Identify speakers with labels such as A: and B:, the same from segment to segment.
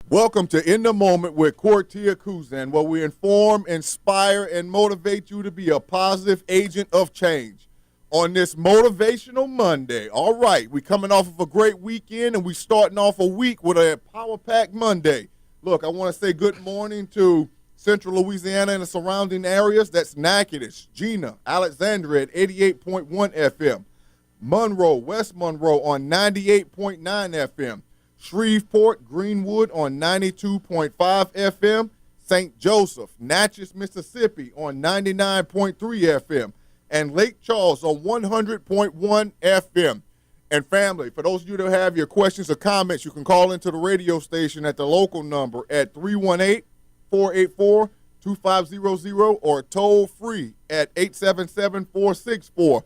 A: Welcome to In the Moment with Kortia Kuzan, where we inform, inspire, and motivate you to be a positive agent of change. On this motivational Monday, all right, we're coming off of a great weekend, and we're starting off a week with a power-packed Monday. Look, I want to say good morning to Central Louisiana and the surrounding areas. That's Natchitoches, Gina, Alexandria at 88.1 FM. Monroe, West Monroe on 98.9 FM. Shreveport, Greenwood on 92.5 FM, St. Joseph, Natchez, Mississippi on 99.3 FM, and Lake Charles on 100.1 FM. And family, for those of you that have your questions or comments, you can call into the radio station at the local number at 318-484-2500 or toll free at 877-464-2500.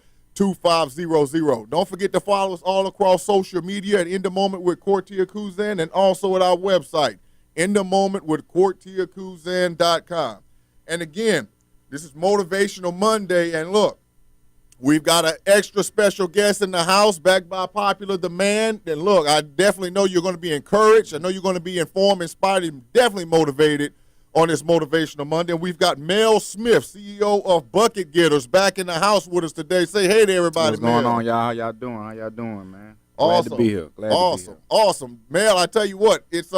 A: Don't forget to follow us all across social media at In the Moment with Kortia Kuzan, and also at our website, inthemomentwithkortiakuzan.com. And again, this is Motivational Monday, and look, we've got an extra special guest in the house, backed by popular demand. And look, I definitely know you're going to be encouraged. I know you're going to be informed, inspired, and definitely motivated on this Motivational Monday. And we've got Mel Smith, CEO of Bucket Getters, back in the house with us today. Say hey to everybody,
B: What's going on, y'all? How y'all doing? How y'all doing, man?
A: Awesome.
B: Glad to be here.
A: Awesome. Mel, I tell you what, it's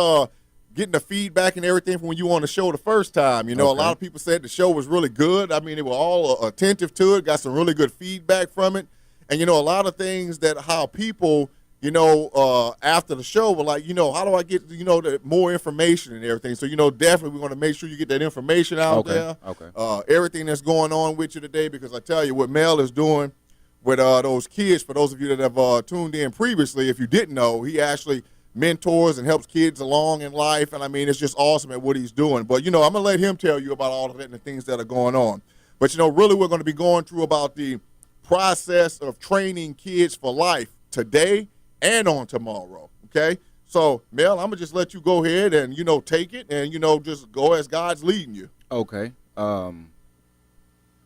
A: getting the feedback and everything from when you were on the show the first time. You know,
B: Okay.
A: A lot of people said the show was really good. I mean, they were all attentive to it, got some really good feedback from it. And, you know, a lot of things that how people, you know, after the show were like, you know, how do I get, you know, more information and everything? So, you know, definitely we want to make sure you get that information out there.
B: Okay.
A: Everything that's going on with you today, because I tell you what Mel is doing with those kids, for those of you that have tuned in previously, if you didn't know, he actually mentors and helps kids along in life. And, I mean, it's just awesome at what he's doing. But, you know, I'm going to let him tell you about all of that and the things that are going on. But, you know, really we're going to be going through about the process of training kids for life today and on tomorrow, okay? So, Mel, I'm going to just let you go ahead and, you know, take it and, you know, just go as God's leading you.
B: Okay.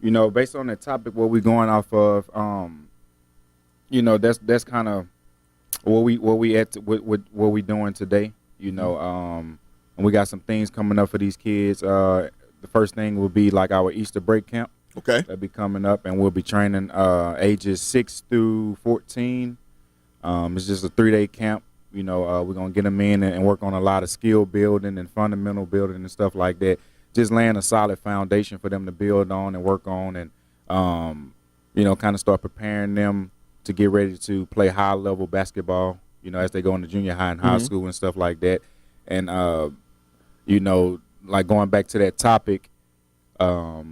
B: You know, based on the topic, what we're going off of, you know, that's kind of what we doing today. You know, and we got some things coming up for these kids. The first thing will be like our Easter break camp.
A: Okay.
B: That'll be coming up, and we'll be training ages 6 through 14. It's just a 3-day camp. You know, we're going to get them in and work on a lot of skill building and fundamental building and stuff like that. Just laying a solid foundation for them to build on and work on, and, you know, kind of start preparing them to get ready to play high-level basketball, you know, as they go into junior high and high school and stuff like that. And, you know, like going back to that topic, of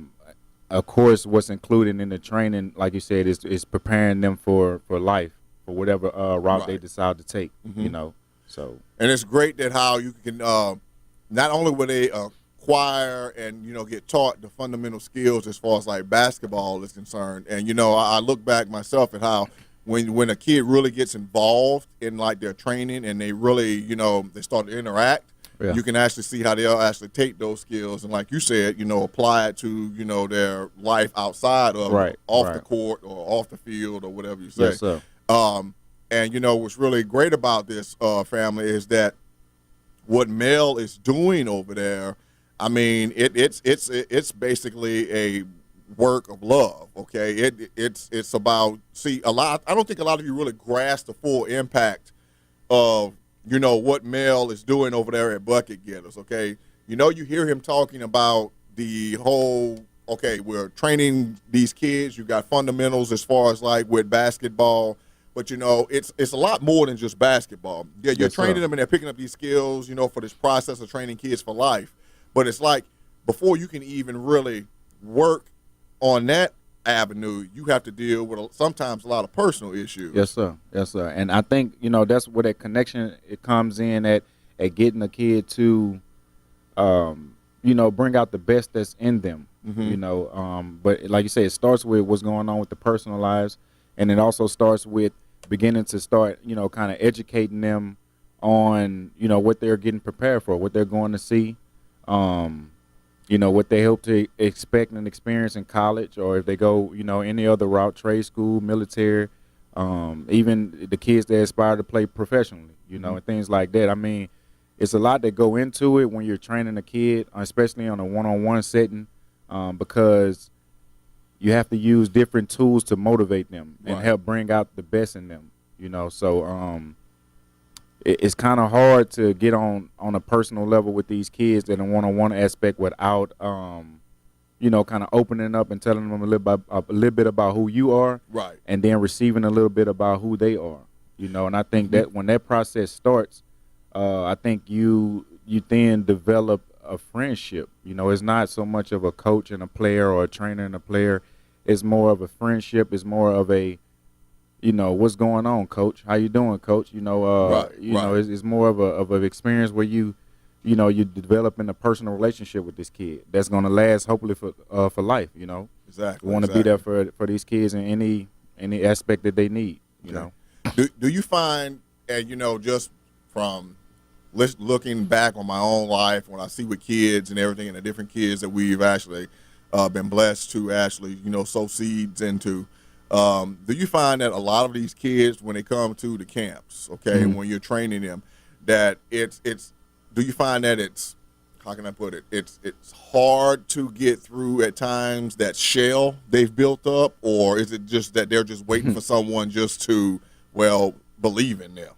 B: course, what's included in the training, like you said, is preparing them for life, for whatever route they decide to take, you know. So,
A: and it's great that how you can not only will they acquire and, you know, get taught the fundamental skills as far as like basketball is concerned. And, you know, I look back myself at how when a kid really gets involved in like their training and they really, you know, they start to interact, you can actually see how they'll actually take those skills and, like you said, you know, apply it to, you know, their life outside of off the court or off the field or whatever you say.
B: Yes, sir.
A: And, you know, what's really great about this family is that what Mel is doing over there, I mean, it's basically a work of love, okay? It's about, see, I don't think a lot of you really grasp the full impact of, you know, what Mel is doing over there at Bucket Getters, okay? You know, you hear him talking about the whole, okay, we're training these kids. You got fundamentals as far as like with basketball, but, you know, it's a lot more than just basketball. Yeah, you're training them and they're picking up these skills, you know, for this process of training kids for life. But it's like before you can even really work on that avenue, you have to deal with sometimes a lot of personal issues.
B: Yes, sir. Yes, sir. And I think, you know, that's where that connection it comes in at getting a kid to, you know, bring out the best that's in them. You know, but like you say, it starts with what's going on with the personal lives, and it also starts with beginning to start, you know, kind of educating them on, you know, what they're getting prepared for, what they're going to see, you know, what they hope to expect and experience in college, or if they go, you know, any other route, trade school, military, even the kids that aspire to play professionally, you know, and things like that. I mean, it's a lot that go into it when you're training a kid, especially on a one-on-one setting, because you have to use different tools to motivate them and help bring out the best in them. So it's kind of hard to get on a personal level with these kids in a one-on-one aspect without kind of opening up and telling them a little bit about who you are,
A: right,
B: and then receiving a little bit about who they are. And I think that when that process starts, I think you then develop a friendship. It's not so much of a coach and a player or a trainer and a player. It's more of a friendship. It's more of a, what's going on, coach? How you doing, coach? It's more of an experience where you're developing a personal relationship with this kid that's going to last hopefully for life.
A: Exactly.
B: We want to be there for these kids in any aspect that they need.
A: Do you find, and just from looking back on my own life, when I see with kids and everything, and the different kids that we've actually been blessed to actually sow seeds into, do you find that a lot of these kids, when they come to the camps, and when you're training them, that it's do you find that it's, how can I put it, it's hard to get through at times that shell they've built up, or is it just that they're just waiting for someone just to believe in them?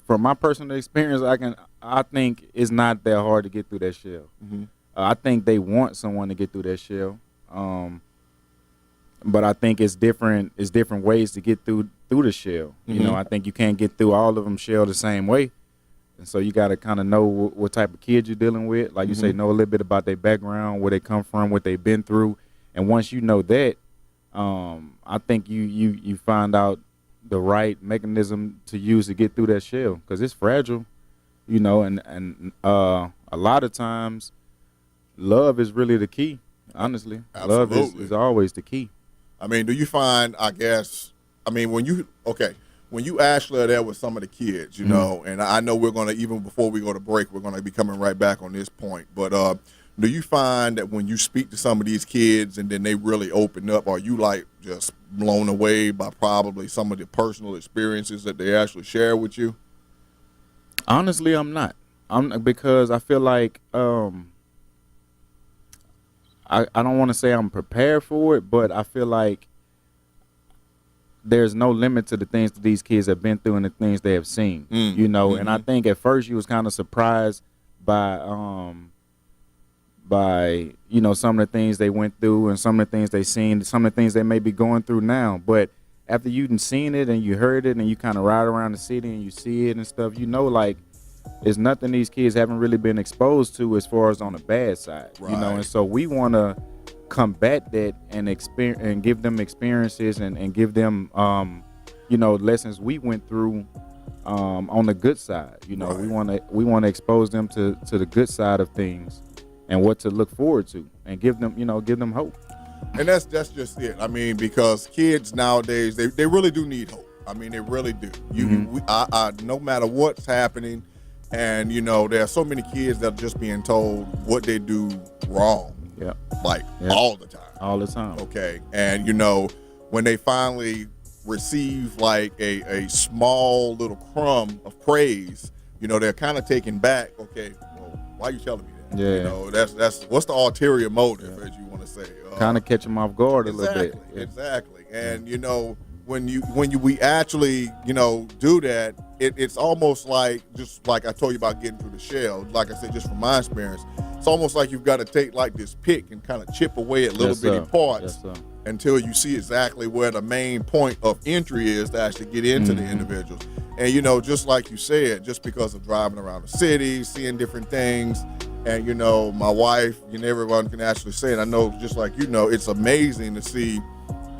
B: From my personal experience, I think it's not that hard to get through that shell. I think they want someone to get through that shell, but I think it's different ways to get through the shell. I think you can't get through all of them shell the same way, and so you got to kind of know what type of kid you're dealing with. Like you say, know a little bit about their background, where they come from, what they've been through, and once you know that, I think you find out the right mechanism to use to get through that shell, because it's fragile, and a lot of times love is really the key. Honestly,
A: Absolutely.
B: Love is always the key.
A: I mean, do you find, when you actually are there with some of the kids, and I know we're going to, even before we go to break, we're going to be coming right back on this point, but do you find that when you speak to some of these kids and then they really open up, are you like just blown away by probably some of the personal experiences that they actually share with you?
B: Honestly, I'm not. Because I feel like I don't want to say I'm prepared for it, but I feel like there's no limit to the things that these kids have been through and the things they have seen, and I think at first you was kind of surprised by some of the things they went through and some of the things they seen, some of the things they may be going through now. But after you've seen it and you heard it and you kind of ride around the city and you see it and stuff, like it's nothing these kids haven't really been exposed to as far as on the bad side, and so we want to combat that and give them experiences and give them, lessons we went through on the good side. We want to expose them to the good side of things and what to look forward to, and give them hope.
A: And that's just it. I mean, because kids nowadays, they really do need hope. I mean, they really do. No matter what's happening, and there are so many kids that are just being told what they do wrong.
B: Yeah.
A: All the time.
B: All the time.
A: Okay. And when they finally receive like a small little crumb of praise, they're kind of taken back. Okay, well, why are you telling me that?
B: Yeah.
A: That's what's the ulterior motive, as you want to say.
B: Kind of catch them off guard a little bit. Yeah.
A: Exactly. And when we actually do that, it's almost like, just like I told you about getting through the shell. Like I said, just from my experience, it's almost like you've got to take like this pick and kind of chip away at little bitty parts until you see exactly where the main point of entry is to actually get into the individuals. And just like you said, just because of driving around the city, seeing different things, and my wife, everyone can actually say, and I know just like it's amazing to see.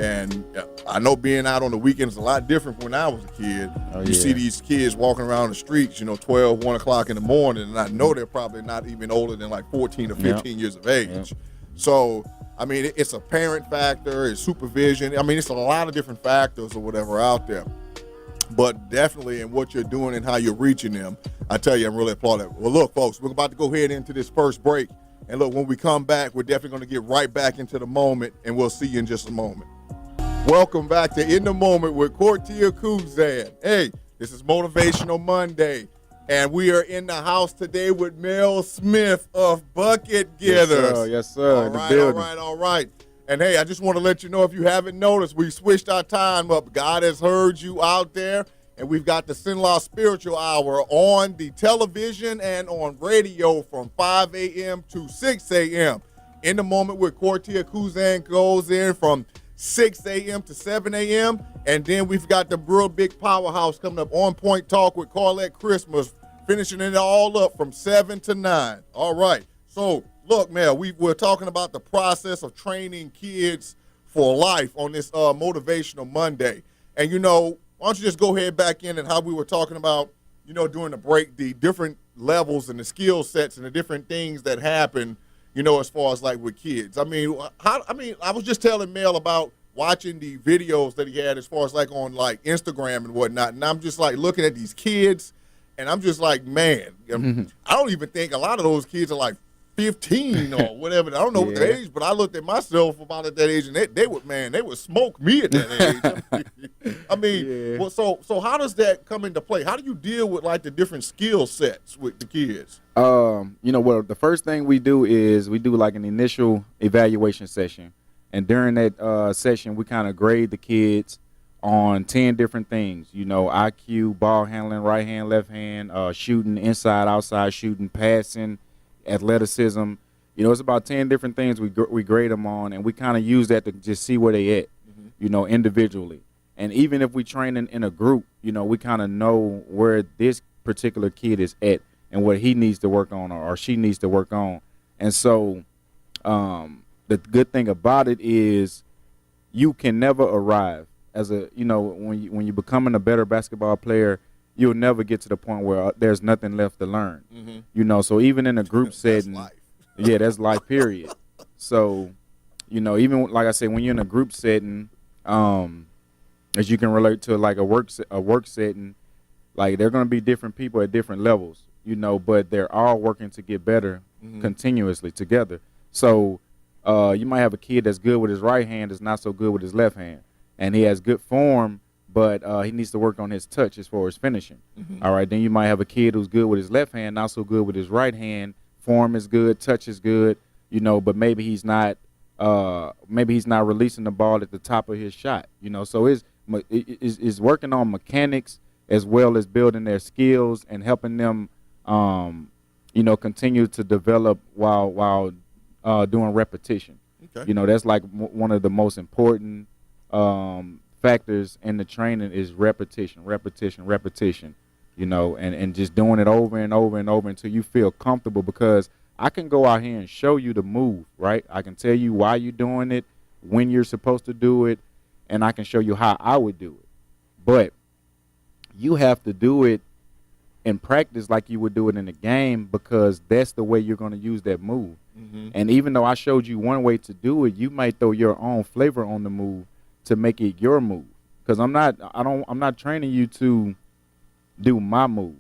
A: And I know being out on the weekends is a lot different from when I was a kid. You see these kids walking around the streets, 12, 1 o'clock in the morning, and I know they're probably not even older than like 14 or 15 years of age. Yep. So, I mean, it's a parent factor, it's supervision. I mean, it's a lot of different factors or whatever out there. But definitely in what you're doing and how you're reaching them, I tell you, I'm really applauding that. Well, look, folks, we're about to go ahead into this first break. And look, when we come back, we're definitely going to get right back into the moment, and we'll see you in just a moment. Welcome back to In the Moment with Kortia Kuzan. Hey, This is Motivational Monday, and we are in the house today with Mel Smith of Bucket Getters.
B: Yes, sir.
A: All right, all right. And hey, I just want to let you know, if you haven't noticed, we switched our time up. God has heard you out there, and we've got the Sin-Law Spiritual Hour on the television and on radio from 5 a.m. to 6 a.m. In the Moment with Kortia Kuzan goes in from 6 a.m. to 7 a.m. And then we've got the real big powerhouse coming up, On Point Talk with Carlette Christmas, finishing it all up from 7 to 9. All right. So, look, Mel, we're talking about the process of training kids for life on this Motivational Monday. And, why don't you just go ahead back in and how we were talking about, during the break, the different levels and the skill sets and the different things that happen, as far as like with kids. I was just telling Mel about watching the videos that he had as far as like on like Instagram and whatnot. And I'm just like looking at these kids and I'm just like, man, I don't even think a lot of those kids are like 15 or whatever. I don't know what their age, but I looked at myself about at that age and they would smoke me at that age. Well, so how does that come into play? How do you deal with like the different skill sets with the kids?
B: Well, the first thing we do is we do like an initial evaluation session. And during that session, we kind of grade the kids on 10 different things, IQ, ball handling, right hand, left hand, shooting, inside, outside shooting, passing, athleticism. It's about 10 different things we grade them on, and we kind of use that to just see where they at, individually. And even if we train in a group, we kind of know where this particular kid is at and what he needs to work on or she needs to work on. And so the good thing about it is you can never arrive as when you're becoming a better basketball player, you'll never get to the point where there's nothing left to learn. So even in a group setting,
A: that's life.
B: That's life, period. So, even like I said, when you're in a group setting, as you can relate to like a work setting, like they're going to be different people at different levels, but they're all working to get better continuously together. So you might have a kid that's good with his right hand, that's not so good with his left hand, and he has good form, but he needs to work on his touch as far as finishing. All right, then you might have a kid who's good with his left hand, not so good with his right hand. Form is good, touch is good, but maybe he's not releasing the ball at the top of his shot. So it's working on mechanics as well as building their skills and helping them, continue to develop while doing repetition. Okay. That's like one of the most important factors in the training is repetition, and just doing it over and over and over until you feel comfortable, because I can go out here and show you the move, right? I can tell you why you're doing it, when you're supposed to do it, and I can show you how I would do it. But you have to do it in practice like you would do it in a game, because that's the way you're going to use that move. And even though I showed you one way to do it, you might throw your own flavor on the move to make it your move. Because I'm not training you to do my move.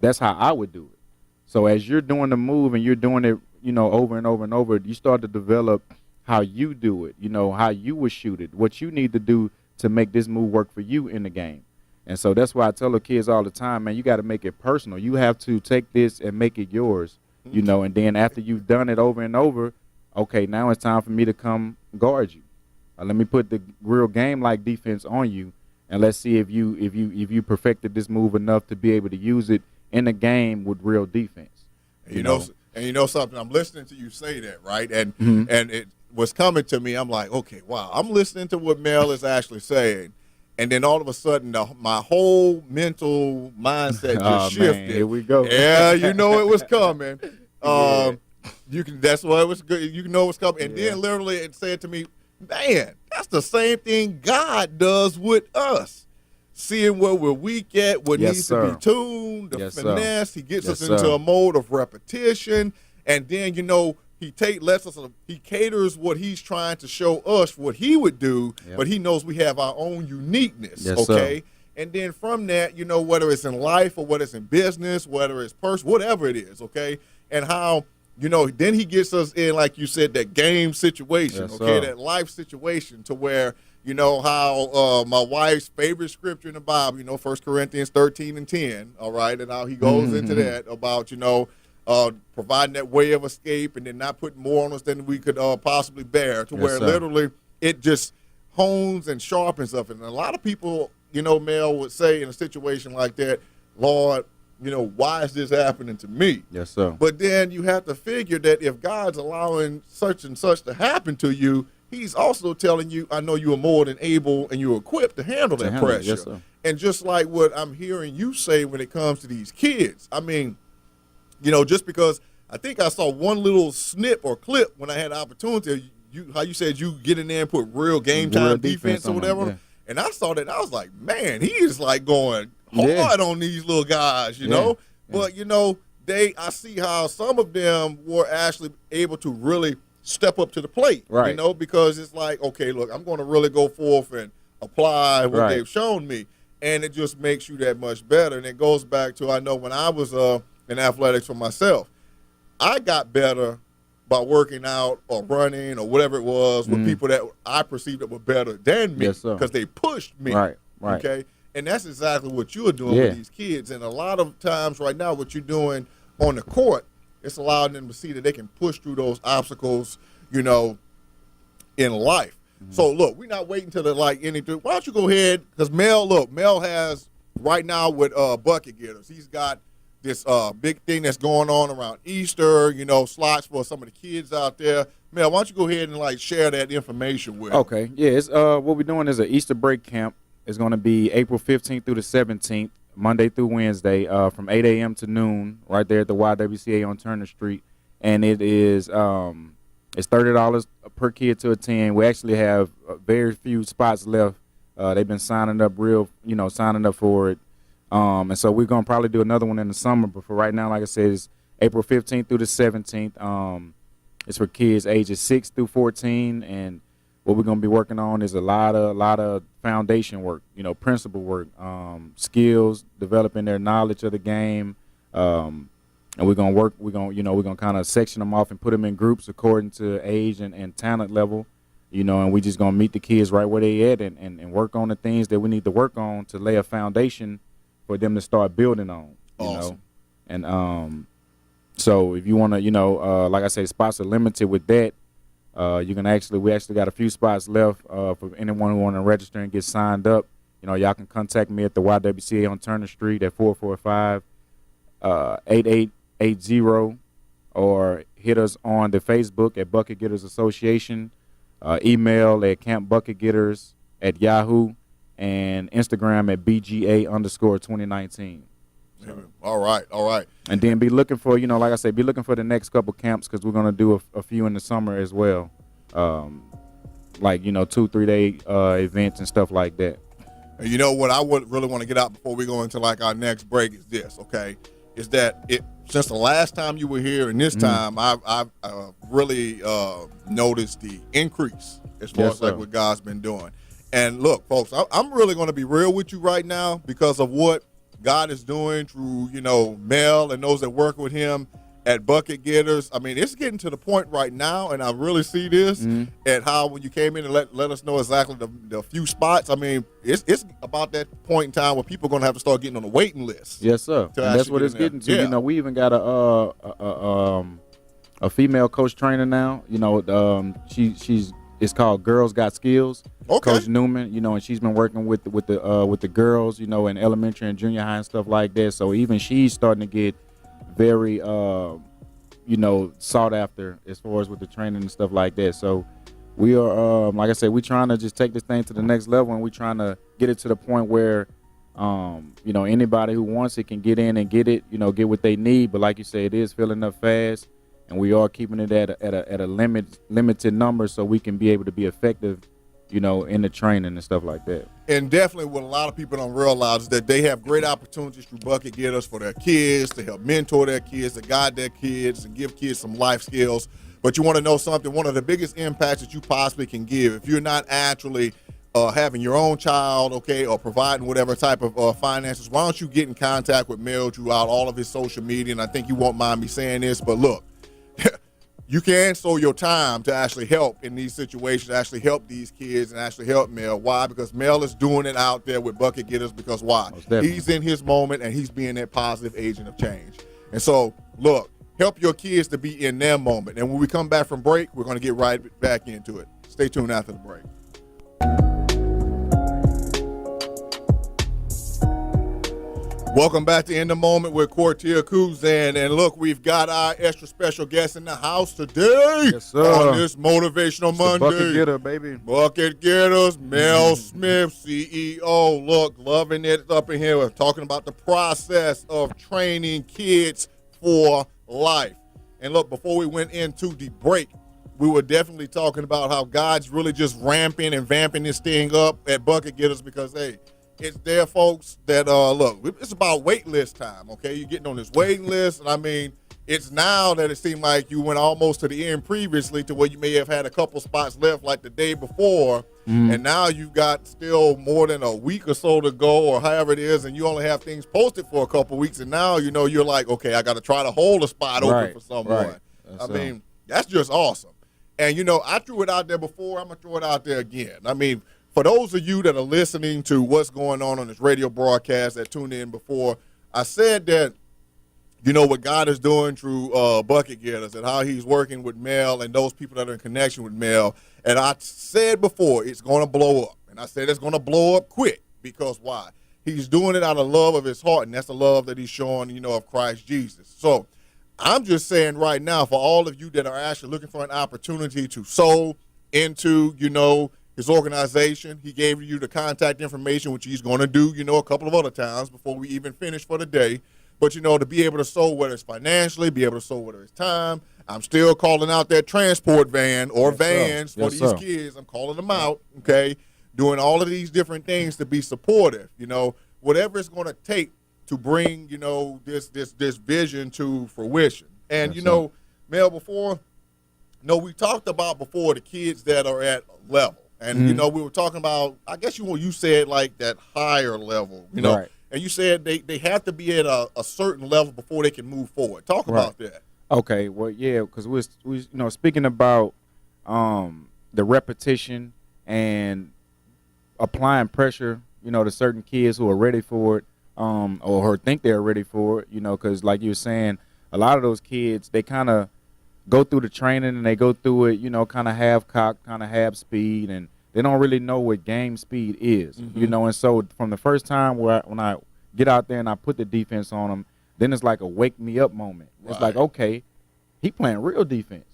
B: That's how I would do it. So as you're doing the move and you're doing it, over and over and over, you start to develop how you do it, how you would shoot it, what you need to do to make this move work for you in the game. And so that's why I tell the kids all the time, man, you got to make it personal. You have to take this and make it yours, and then after you've done it over and over, okay, now it's time for me to come guard you. Let me put the real game-like defense on you, and let's see if you perfected this move enough to be able to use it in a game with real defense.
A: And you know something, I'm listening to you say that, right? And and it was coming to me. I'm like, okay, wow, I'm listening to what Mel is actually saying. And then all of a sudden, my whole mental mindset just shifted.
B: Man, here we go.
A: Yeah, it was coming. That's why it was good. You know it was coming. And then literally it said to me, man, that's the same thing God does with us. Seeing where we're weak at, what needs to be tuned, the finesse. He gets us into a mode of repetition. And then, he he caters what he's trying to show us what he would do, but he knows we have our own uniqueness, okay? Sir. And then from that, whether it's in life or whether it's in business, whether it's personal, whatever it is, okay? And how, then he gets us in, like you said, that game situation, that life situation to where, You know how my wife's favorite scripture in the Bible, 1 Corinthians 13:10, all right, and how he goes into that about, providing that way of escape and then not putting more on us than we could possibly bear, to where literally it just hones and sharpens up. And a lot of people, Mel, would say in a situation like that, Lord, why is this happening to me?
B: Yes, sir.
A: But then you have to figure that if God's allowing such and such to happen to you, he's also telling you, I know you are more than able and you're equipped to handle that pressure.
B: Yes, sir.
A: And just like what I'm hearing you say when it comes to these kids, I mean, just because I think I saw one little snip or clip when I had the opportunity, how you said you get in there and put real game time defense or whatever.
B: Yeah.
A: And I saw that, and I was like, man, he is like going hard on these little guys, you know. But, I see how some of them were actually able to really step up to the plate,
B: right?
A: Because it's like, okay, look, I'm going to really go forth and apply what they've shown me, and it just makes you that much better. And it goes back to, I know when I was in athletics for myself, I got better by working out or running or whatever it was with people that I perceived that were better than me, because they pushed me,
B: right?
A: Okay, and that's exactly what you're doing with these kids. And a lot of times right now, what you're doing on the court, it's allowing them to see that they can push through those obstacles, in life. So, look, we're not waiting till anything. Why don't you go ahead? Because Mel has right now with bucket getters. He's got this big thing that's going on around Easter, slots for some of the kids out there. Mel, why don't you go ahead and share that information with them?
B: Okay. Yeah, it's, what we're doing is an Easter break camp. It's going to be April 15th through the 17th. Monday through Wednesday, from 8 a.m. to noon, right there at the YWCA on Turner Street, and it is it's $30 per kid to attend. We actually have very few spots left. They've been signing up for it, and so we're gonna probably do another one in the summer. But for right now, like I said, it's April 15th through the 17th. It's for kids ages 6 through 14, and what we're going to be working on is a lot of foundation work, principle work, skills, developing their knowledge of the game, and we're gonna kind of section them off and put them in groups according to age and talent level, and we just gonna meet the kids right where they at and work on the things that we need to work on to lay a foundation for them to start building on,
A: awesome.
B: And so if you want to, like I say, spots are limited with that. We actually got a few spots left for anyone who want to register and get signed up. Y'all can contact me at the YWCA on Turner Street at 445-8880, or hit us on the Facebook at Bucket Getters Association, email at campbucketgetters@yahoo, and Instagram at BGA_2019.
A: So. All right.
B: And then be looking for, like I say, be looking for the next couple camps, because we're going to do a few in the summer as well. 2-3 day events and stuff like that.
A: And you know what I would really want to get out before we go into our next break is this, okay? Is that since the last time you were here and this time, I've really noticed the increase as far as what God's been doing. And look, folks, I'm really going to be real with you right now because of what God is doing through, Mel and those that work with him at Bucket Getters. I mean, it's getting to the point right now, and I really see this at how when you came in and let us know exactly the few spots. I mean, it's about that point in time where people are going to have to start getting on the waiting list.
B: Yes, sir. And that's what it's getting to.
A: Yeah.
B: We even got a female coach trainer now. It's called Girls Got Skills.
A: Okay.
B: Coach Newman, and she's been working with the girls, in elementary and junior high and stuff like that. So even she's starting to get very, sought after as far as with the training and stuff like that. So we are, like I said, we're trying to just take this thing to the next level, and we're trying to get it to the point where, anybody who wants it can get in and get it, get what they need. But like you say, it is filling up fast. And we are keeping it at a limited number, so we can be able to be effective, in the training and stuff like that.
A: And definitely what a lot of people don't realize is that they have great opportunities through Bucket Getters for their kids, to help mentor their kids, to guide their kids, and give kids some life skills. But you want to know something? One of the biggest impacts that you possibly can give, if you're not actually having your own child, okay, or providing whatever type of finances, why don't you get in contact with Mel throughout all of his social media? And I think you won't mind me saying this, but look, you can sow your time to actually help in these situations, actually help these kids and actually help Mel. Why? Because Mel is doing it out there with bucket getters because why? He's in his moment and he's being that positive agent of change. And so, look, help your kids to be in their moment. And when we come back from break, we're going to get right back into it. Stay tuned after the break. Welcome back to In the Moment with Kortia Kuzan. And look, we've got our extra special guest in the house today.
B: Yes, sir.
A: On this Motivational Monday.
B: Bucket getter, baby.
A: Bucket getters, Mel Smith, CEO. Look, loving it up in here. We're talking about the process of training kids for life. And look, before we went into the break, we were definitely talking about how God's really just ramping and vamping this thing up at Bucket Getters because, hey, it's there, folks, that, look, it's about wait list time, okay? You're getting on this waiting list, and I mean, it's now that it seemed like you went almost to the end previously to where you may have had a couple spots left like the day before, and now you've got still more than a week or so to go or however it is, and you only have things posted for a couple weeks, and now, you know, you're like, okay, I got to try to hold a spot open for someone.
B: Right.
A: I mean, that's just awesome. And, you know, I threw it out there before. I'm going to throw it out there again. I mean, for those of you that are listening to what's going on this radio broadcast that tuned in before, I said that, you know, what God is doing through Bucket Getters and how he's working with Mel and those people that are in connection with Mel. And I said before, it's going to blow up. And I said it's going to blow up quick because why? He's doing it out of love of his heart, and that's the love that he's showing, you know, of Christ Jesus. So I'm just saying right now, for all of you that are actually looking for an opportunity to sow into, you know, his organization, he gave you the contact information, which he's going to do, you know, a couple of other times before we even finish for the day. But, you know, to be able to sow, whether it's financially, be able to sow, whether it's time. I'm still calling out that transport van or vans for these kids. I'm calling them out, okay, doing all of these different things to be supportive, you know, whatever it's going to take to bring, you know, this vision to fruition. And, you know, Mel, before, you know, we talked about before the kids that are at level. And, you know, we were talking about, I guess you said like that higher level, you know, and you said they have to be at a certain level before they can move forward. Talk about that.
B: Okay, well, yeah, because we you know, speaking about the repetition and applying pressure, you know, to certain kids who are ready for it or think they're ready for it, you know, because like you were saying, a lot of those kids, they kind of go through the training and they go through it, you know, kind of half cocked, kind of half speed, and they don't really know what game speed is, you know. And so from the first time when I get out there and I put the defense on them, then it's like a wake me up moment. It's like, okay, he playing real defense.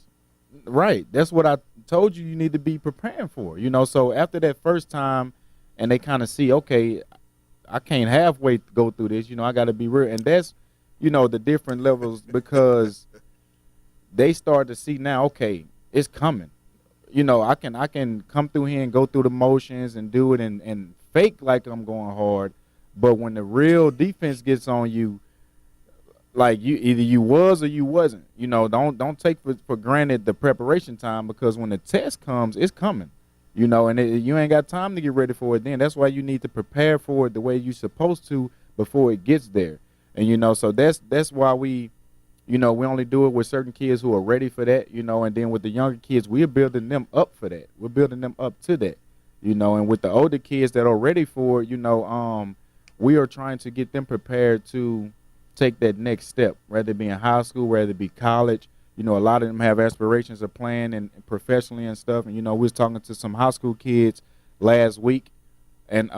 B: Right. That's what I told you need to be preparing for, you know. So after that first time and they kind of see, okay, I can't halfway go through this, you know, I got to be real. And that's, you know, the different levels because they start to see now, okay, it's coming. You know, I can come through here and go through the motions and do it and fake like I'm going hard. But when the real defense gets on you, like either you was or you wasn't. You know, don't take for granted the preparation time because when the test comes, it's coming. You know, and you ain't got time to get ready for it then. That's why you need to prepare for it the way you're supposed to before it gets there. And, you know, so that's why we only do it with certain kids who are ready for that, you know, and then with the younger kids, we're building them up for that. We're building them up to that, you know, and with the older kids that are ready for it, you know, we are trying to get them prepared to take that next step, whether it be in high school, whether it be college. You know, a lot of them have aspirations of playing and professionally and stuff. And, you know, we was talking to some high school kids last week, and,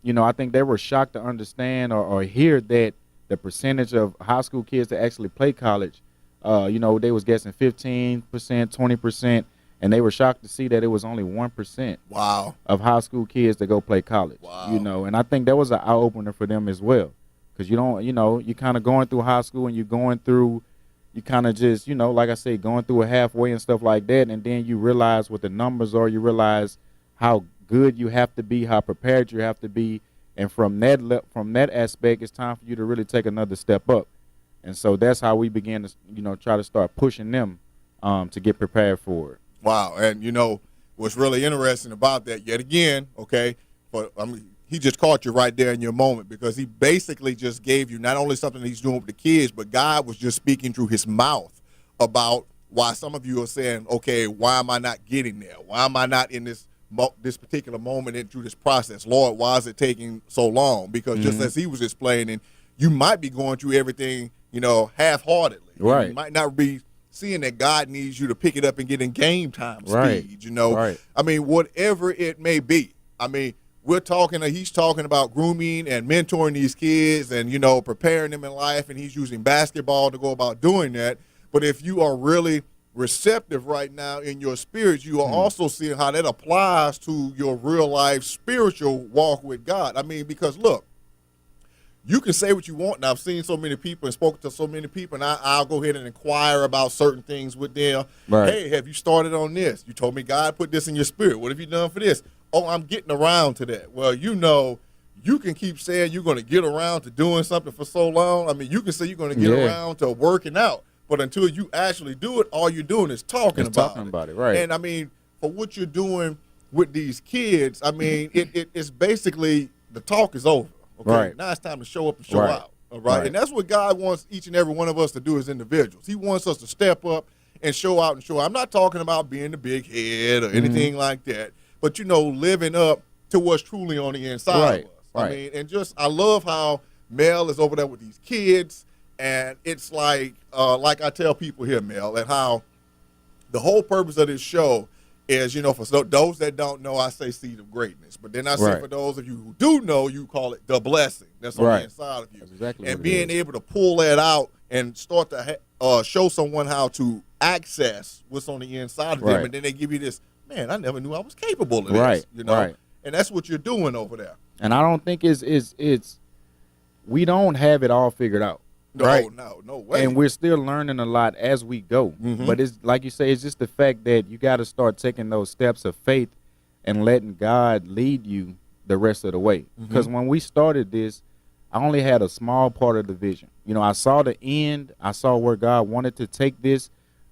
B: you know, I think they were shocked to understand or hear that the percentage of high school kids that actually play college, you know, they was guessing 15%, 20%, and they were shocked to see that it was only 1% of high school kids that go play college. You know, and I think that was an eye-opener for them as well because you don't, you know, you're kind of going through high school and you're going through, you kind of just, you know, like I say, going through a halfway and stuff like that, and then you realize what the numbers are, you realize how good you have to be, how prepared you have to be. And from that aspect, it's time for you to really take another step up. And so that's how we began to, you know, try to start pushing them to get prepared for it.
A: Wow. And, you know, what's really interesting about that, yet again, okay, he just caught you right there in your moment because he basically just gave you not only something that he's doing with the kids, but God was just speaking through his mouth about why some of you are saying, okay, why am I not getting there? Why am I not in this particular moment and through this process? Lord, why is it taking so long? Because just as he was explaining, you might be going through everything, half-heartedly.
B: Right.
A: You might not be seeing that God needs you to pick it up and get in game time
B: Right.
A: speed,
B: Right.
A: I mean, whatever it may be. I mean, he's talking about grooming and mentoring these kids and, preparing them in life, and he's using basketball to go about doing that. But if you are really receptive right now in your spirit, you are also seeing how that applies to your real life spiritual walk with God. I mean, because look, you can say what you want, and I've seen so many people and spoken to so many people, and I'll go ahead and inquire about certain things with them.
B: Right.
A: Hey, have you started on this? You told me God put this in your spirit. What have you done for this? Oh, I'm getting around to that. Well, you can keep saying you're going to get around to doing something for so long. I mean, you can say you're going to get around to working out, but until you actually do it, all you're doing is talking about it.
B: Right.
A: And, I mean, for what you're doing with these kids, I mean, it's basically the talk is over. Okay,
B: Right.
A: Now it's time to show up and show
B: Right.
A: out. All right? And that's what God wants each and every one of us to do as individuals. He wants us to step up and show out and show out. I'm not talking about being the big head or anything like that, but, living up to what's truly on the inside of us.
B: Right.
A: I mean, and I love how Mel is over there with these kids, and it's like I tell people here, Mel, and how the whole purpose of this show is, for those that don't know, I say seed of greatness. But then I say for those of you who do know, you call it the blessing that's on the inside of you.
B: That's exactly
A: and
B: what
A: being able to pull that out and start to show someone how to access what's on the inside of them. And then they give you this, man, I never knew I was capable of this.
B: Right.
A: And that's what you're doing over there.
B: And I don't think it's we don't have it all figured out.
A: No way.
B: And we're still learning a lot as we go. But it's like you say, it's just the fact that you got to start taking those steps of faith and letting God lead you the rest of the way. Because when we started this, I only had a small part of the vision. I saw the end. I saw where God wanted to take this,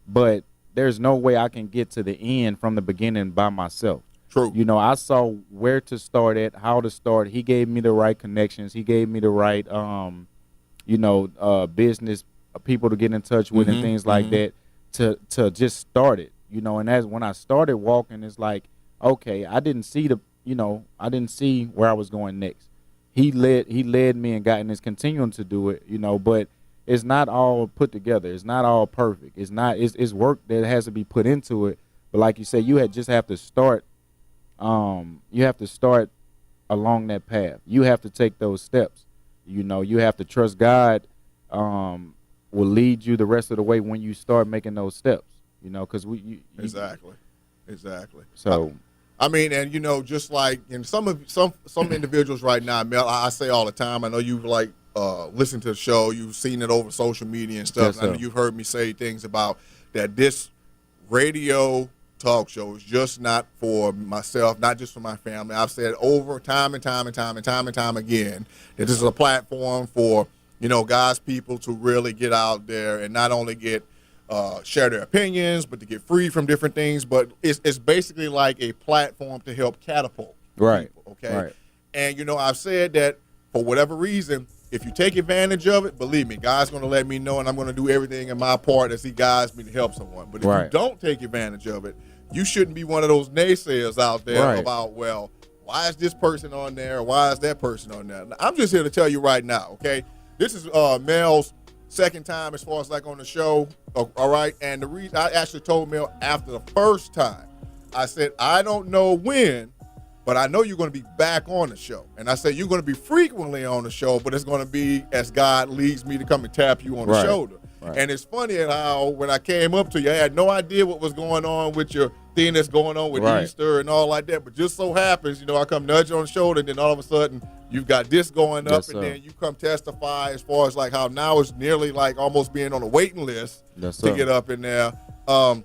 B: but there's no way I can get to the end from the beginning by myself.
A: True.
B: I saw where to start at, how to start. He gave me the right connections. He gave me the right business people to get in touch with and things like that to just start it, and as when I started walking, it's like, okay, I didn't see where I was going next. He led me and and is continuing to do it, but it's not all put together. It's not all perfect. It's work that has to be put into it. But like you said, you have to start along that path. You have to take those steps. You have to trust God will lead you the rest of the way when you start making those steps. Because
A: Exactly.
B: So
A: I mean, and just like in some individuals right now, Mel, I say all the time. I know you've listened to the show, you've seen it over social media and stuff.
B: Yes,
A: I know you've heard me say things about that. This radio talk show is just not for myself, not just for my family. I've said over time and time again that this is a platform for God's people to really get out there and not only get share their opinions, but to get free from different things. But it's basically like a platform to help catapult people, okay?
B: Right.
A: And I've said that for whatever reason, if you take advantage of it, believe me, God's going to let me know, and I'm going to do everything in my part as He guides me to help someone. But if you don't take advantage of it, you shouldn't be one of those naysayers out there about, well, why is this person on there? Or why is that person on there? I'm just here to tell you right now, okay? This is Mel's second time as far as on the show, all right? And the reason I actually told Mel after the first time, I said, I don't know when, but I know you're going to be back on the show. And I said, you're going to be frequently on the show, but it's going to be as God leads me to come and tap you on the shoulder. Right. And it's funny how when I came up to you, I had no idea what was going on with your thing that's going on with Easter and all like that. But just so happens, I come nudge on the shoulder, and then all of a sudden you've got this going up, and then you come testify as far as how now it's nearly almost being on a waiting list to get up in there. And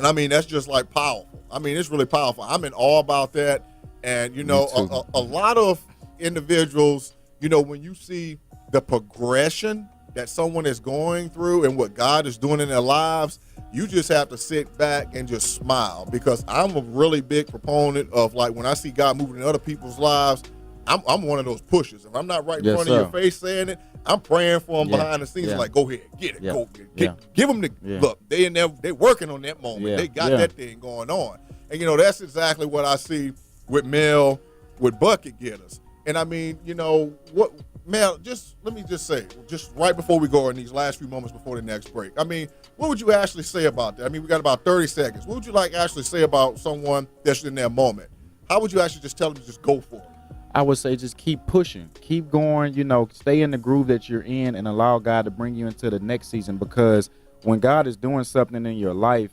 A: I mean, that's just powerful. I mean, it's really powerful. I'm in awe about that. And, a lot of individuals, when you see the progression that someone is going through and what God is doing in their lives, you just have to sit back and just smile, because I'm a really big proponent of when I see God moving in other people's lives, I'm one of those pushers. If I'm not right in front of your face saying it, I'm praying for them
B: Yeah.
A: behind the scenes,
B: Yeah.
A: like, go ahead, get it,
B: Yeah.
A: go,
B: Yeah.
A: give them the look. They in there, they working on that moment.
B: Yeah.
A: They got
B: Yeah.
A: that thing going on, and that's exactly what I see with Mel, with bucket getters. And I mean, what, Mel? Let me just say, just right before we go in these last few moments before the next break. I mean, what would you actually say about that? I mean, we got about 30 seconds. What would you like actually say about someone that's in that moment? How would you actually just tell them to just go for it?
B: I would say just keep pushing, keep going, stay in the groove that you're in and allow God to bring you into the next season, because when God is doing something in your life,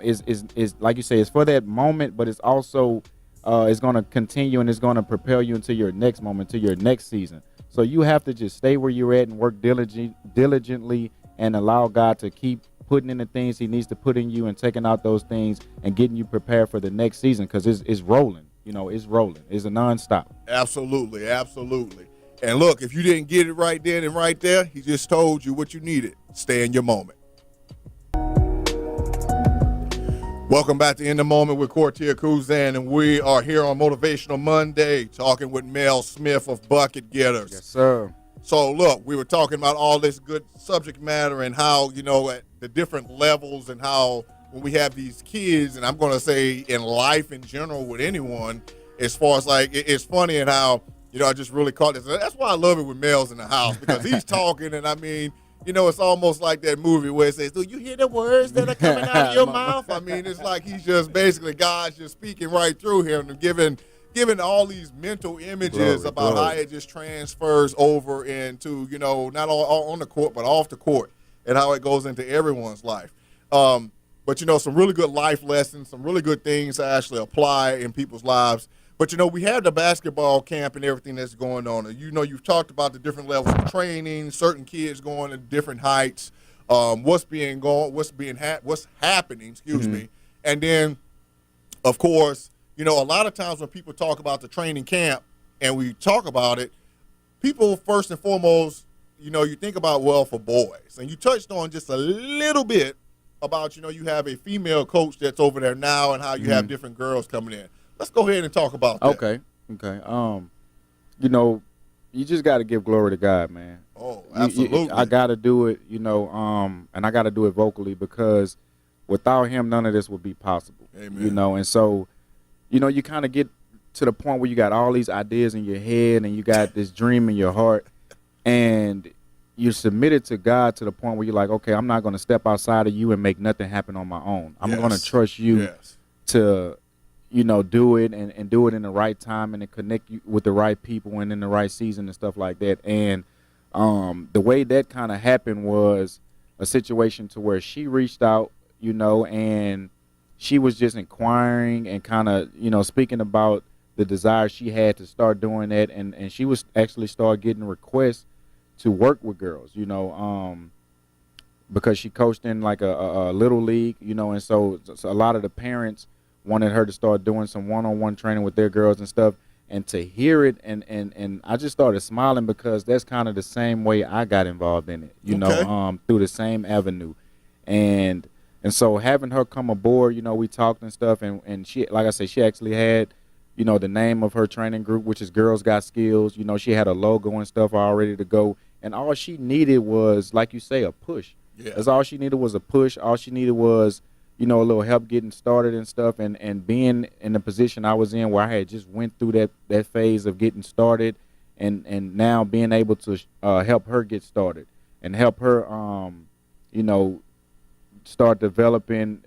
B: is like you say, it's for that moment, but it's also it's going to continue and it's going to propel you into your next moment, to your next season. So you have to just stay where you're at and work diligently and allow God to keep putting in the things he needs to put in you and taking out those things and getting you prepared for the next season, because it's rolling. It's rolling. It's a nonstop.
A: Absolutely, absolutely. And look, if you didn't get it right then and right there, he just told you what you needed. Stay in your moment. Welcome back to In the Moment with Kortia Kuzan, and we are here on Motivational Monday talking with Mel Smith of Bucket Getters.
B: Yes, sir.
A: So, look, we were talking about all this good subject matter and how, at the different levels, and how when we have these kids, and I'm going to say in life in general with anyone, as far as like, it's funny and how, I just really caught this. That's why I love it when Mel's in the house, because he's talking, and I mean, it's almost like that movie where it says, do you hear the words that are coming out of your mouth? I mean, it's like he's just basically, God's just speaking right through him and giving all these mental images about how it just transfers over into, not on the court, but off the court, and how it goes into everyone's life. But, some really good life lessons, some really good things to actually apply in people's lives. But, we have the basketball camp and everything that's going on. And, you've talked about the different levels of training, certain kids going to different heights, what's happening, excuse me. And then, of course, a lot of times when people talk about the training camp and we talk about it, people first and foremost, you think about, well, for boys. And you touched on just a little bit about, you have a female coach that's over there now and how you have different girls coming in. Let's go ahead and talk about that.
B: Okay. You just got to give glory to God, man.
A: Oh, absolutely.
B: I got to do it, and I got to do it vocally, because without him, none of this would be possible.
A: Amen.
B: And so, you kind of get to the point where you got all these ideas in your head and you got this dream in your heart, and you're submitted to God to the point where you're like, okay, I'm not going to step outside of you and make nothing happen on my own. I'm going to trust you to, do it and do it in the right time and to connect you with the right people and in the right season and stuff like that. And the way that kind of happened was a situation to where she reached out, and she was just inquiring and kind of, speaking about the desire she had to start doing that. And she was actually start getting requests to work with girls, because she coached in like a little league, and so a lot of the parents wanted her to start doing some one-on-one training with their girls and stuff. And to hear it, and I just started smiling, because that's kind of the same way I got involved in it, through the same avenue. And so having her come aboard, we talked and stuff, and she, like I said, she actually had, the name of her training group, which is Girls Got Skills. She had a logo and stuff all ready to go. And all she needed was, like you say, a push.
A: Yeah.
B: That's all she needed was a push. All she needed was, a little help getting started and stuff, and being in the position I was in where I had just went through that phase of getting started, and now being able to help her get started and help her, start developing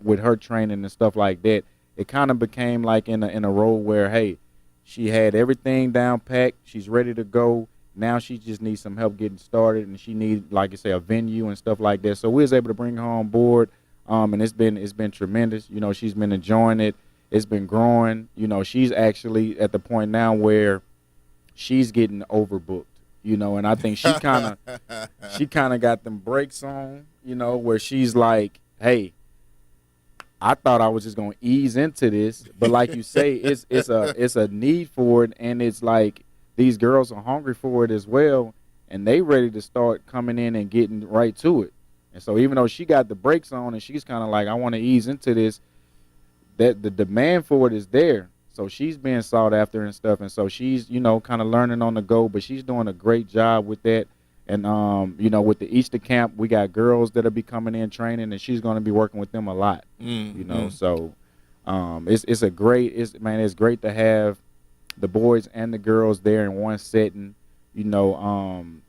B: with her training and stuff like that. It kind of became like in a role where, hey, she had everything down packed. She's ready to go. Now she just needs some help getting started, and she needs, like I say, a venue and stuff like that. So we was able to bring her on board, and it's been tremendous. She's been enjoying it. It's been growing. She's actually at the point now where she's getting overbooked. And I think she kind of got them brakes on. Where she's like, hey, I thought I was just gonna ease into this, but like you say, it's a need for it, and it's like these girls are hungry for it as well, and they ready to start coming in and getting right to it. And so even though she got the brakes on and she's kind of like, I want to ease into this, that the demand for it is there. So she's being sought after and stuff, and so she's, kind of learning on the go, but she's doing a great job with that. And with the Easter camp, we got girls that'll be coming in training, and she's going to be working with them a lot. So it's great to have the boys and the girls there in one setting, and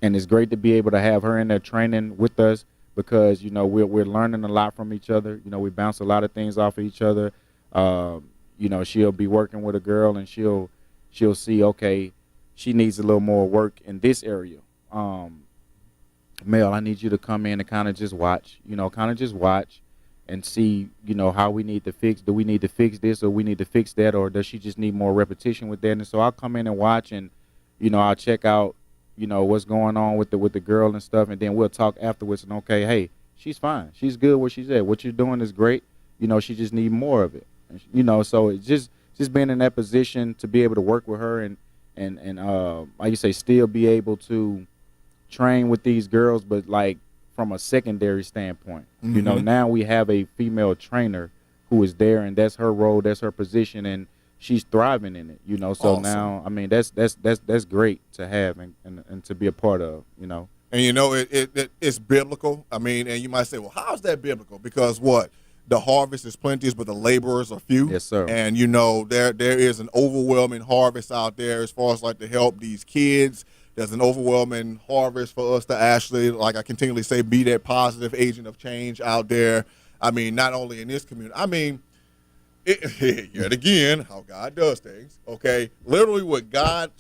B: it's great to be able to have her in there training with us because we're learning a lot from each other. We bounce a lot of things off of each other. She'll be working with a girl and she'll see, okay, she needs a little more work in this area. Mel, I need you to come in and kind of just watch and see, how we need to fix. Do we need to fix this or we need to fix that, or does she just need more repetition with that? And so I'll come in and watch, and I'll check out, what's going on with the girl and stuff, and then we'll talk afterwards. And okay, hey, she's fine, she's good where she's at. What you're doing is great. She just need more of it. So it's just being in that position to be able to work with her and like you say, still be able to train with these girls, but like from a secondary standpoint. Now we have a female trainer who is there, and that's her role, that's her position, and she's thriving in it. So awesome. Now, I mean, that's great to have and to be a part of.
A: And it's biblical. I mean, and you might say, well, how's that biblical? Because what? The harvest is plenteous, but the laborers are few.
B: Yes, sir.
A: And there is an overwhelming harvest out there as far as like to help these kids. There's an overwhelming harvest for us to actually, like I continually say, be that positive agent of change out there. I mean, not only in this community. I mean, yet again, how God does things. Okay, literally what God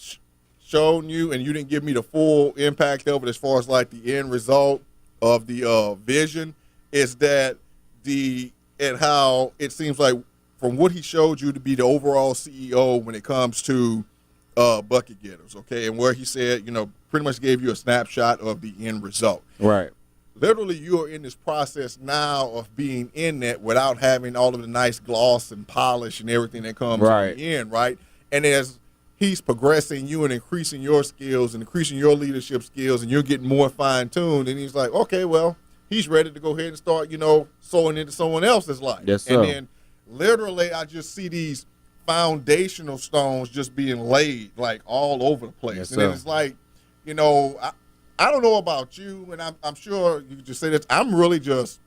A: shown you, and you didn't give me the full impact of it as far as like the end result of the vision, is that and how it seems like from what he showed you to be the overall CEO when it comes to bucket getters, okay, and where he said, pretty much gave you a snapshot of the end result.
B: Right.
A: Literally, you are in this process now of being in that without having all of the nice gloss and polish and everything that comes
B: right.
A: in the end, right? And as he's progressing you and increasing your skills and increasing your leadership skills, and you're getting more fine-tuned, and he's like, okay, well, he's ready to go ahead and start, sowing into someone else's life.
B: Yes, sir.
A: And then literally I just see these foundational stones just being laid like all over the place.
B: Yes,
A: and then it's like, I don't know about you, and I'm sure you could just say this. I'm really just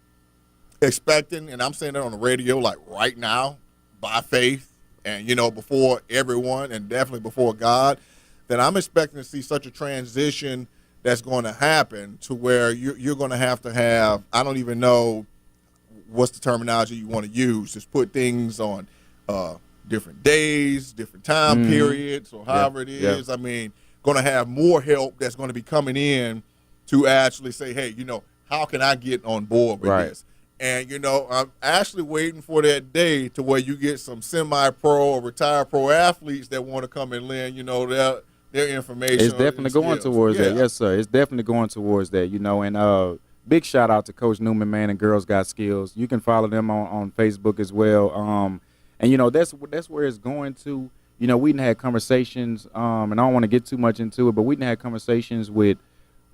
A: expecting, and I'm saying that on the radio like right now, by faith and, before everyone and definitely before God, that I'm expecting to see such a transition that's going to happen to where you're going to have, I don't even know what's the terminology you want to use, just put things on different days, different time periods, or however it is. I mean, going to have more help that's going to be coming in to actually say, hey, how can I get on board with this? And, I'm actually waiting for that day to where you get some semi-pro or retired pro athletes that want to come and lend, their information.
B: It's definitely going towards that. Yes, sir. It's definitely going towards that, and big shout out to Coach Newman, man, and Girls Got Skills. You can follow them on Facebook as well. And that's where it's going to. We done had conversations, and I don't want to get too much into it, but we done had conversations with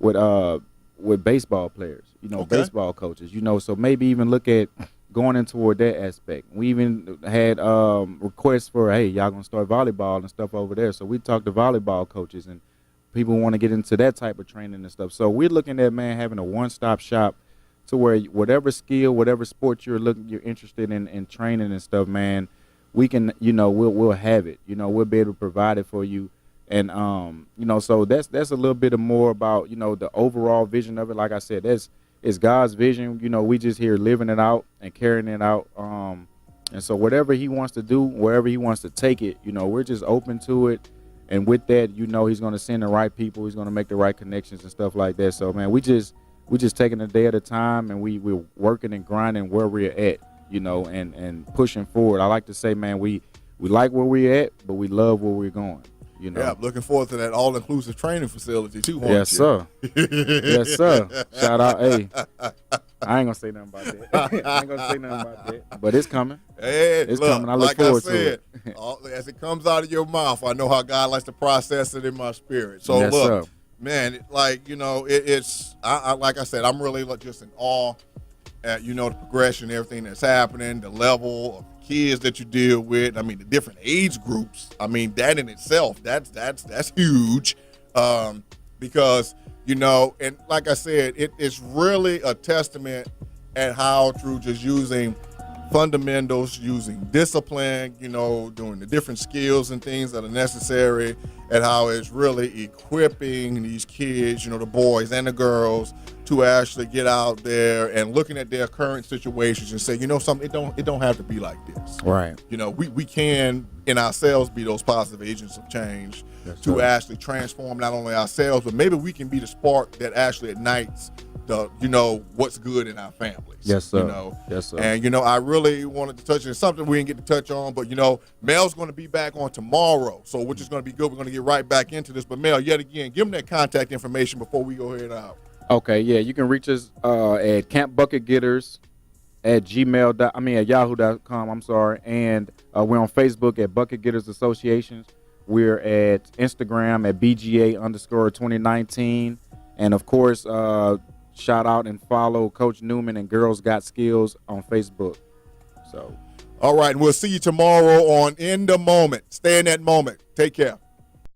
B: baseball players, baseball coaches, so maybe even look at going in toward that aspect. We even had requests for, hey, y'all gonna start volleyball and stuff over there. So we talked to volleyball coaches and people want to get into that type of training and stuff. So we're looking at, man, having a one-stop shop to where whatever skill, whatever sport you're interested in training and stuff, man, we can, we'll have it. We'll be able to provide it for you. And so that's a little bit more about, the overall vision of it. Like I said, it's God's vision. We just here living it out and carrying it out. And so whatever he wants to do, wherever he wants to take it, we're just open to it. And with that, he's going to send the right people. He's going to make the right connections and stuff like that. So, man, we just taking a day at a time, and we're working and grinding where we're at, and pushing forward. I like to say, man, we like where we're at, but we love where we're going.
A: Yeah, looking forward to that all-inclusive training facility too.
B: Yes, sir. Yes, sir. Shout out, hey. I ain't gonna say nothing about that. But it's coming.
A: Hey,
B: it's coming. I look forward to it.
A: As it comes out of your mouth, I know how God likes to process it in my spirit. So
B: yes,
A: look,
B: sir.
A: Man, it's like I like I said, I'm really just in awe at, you know, the progression, everything that's happening, the level of kids that you deal with. I mean, the different age groups. I mean, that in itself, that's huge, because, you know, and like I said, it's really a testament at how through just using fundamentals, using discipline, you know, doing the different skills and things that are necessary, and how it's really equipping these kids, you know, the boys and the girls, to actually get out there and looking at their current situations and say, you know, something, it don't have to be like this.
B: Right.
A: You know, we can in ourselves be those positive agents of change to actually transform not only ourselves, but maybe we can be the spark that actually ignites the, you know, what's good in our families.
B: Yes, sir.
A: You know,
B: yes, sir.
A: And, you know, I really wanted to touch on something we didn't get to touch on, but, you know, Mel's going to be back on tomorrow, so which is going to be good. We're going to get right back into this. But, Mel, yet again, give them that contact information before we go ahead out.
B: Okay, yeah, you can reach us at campbucketgetters at yahoo.com, I'm sorry. And we're on Facebook at Bucket Getters Associations. We're at Instagram at BGA_2019. And, of course, shout out and follow Coach Newman and Girls Got Skills on Facebook. So,
A: all right, and we'll see you tomorrow on In the Moment. Stay in that moment. Take care.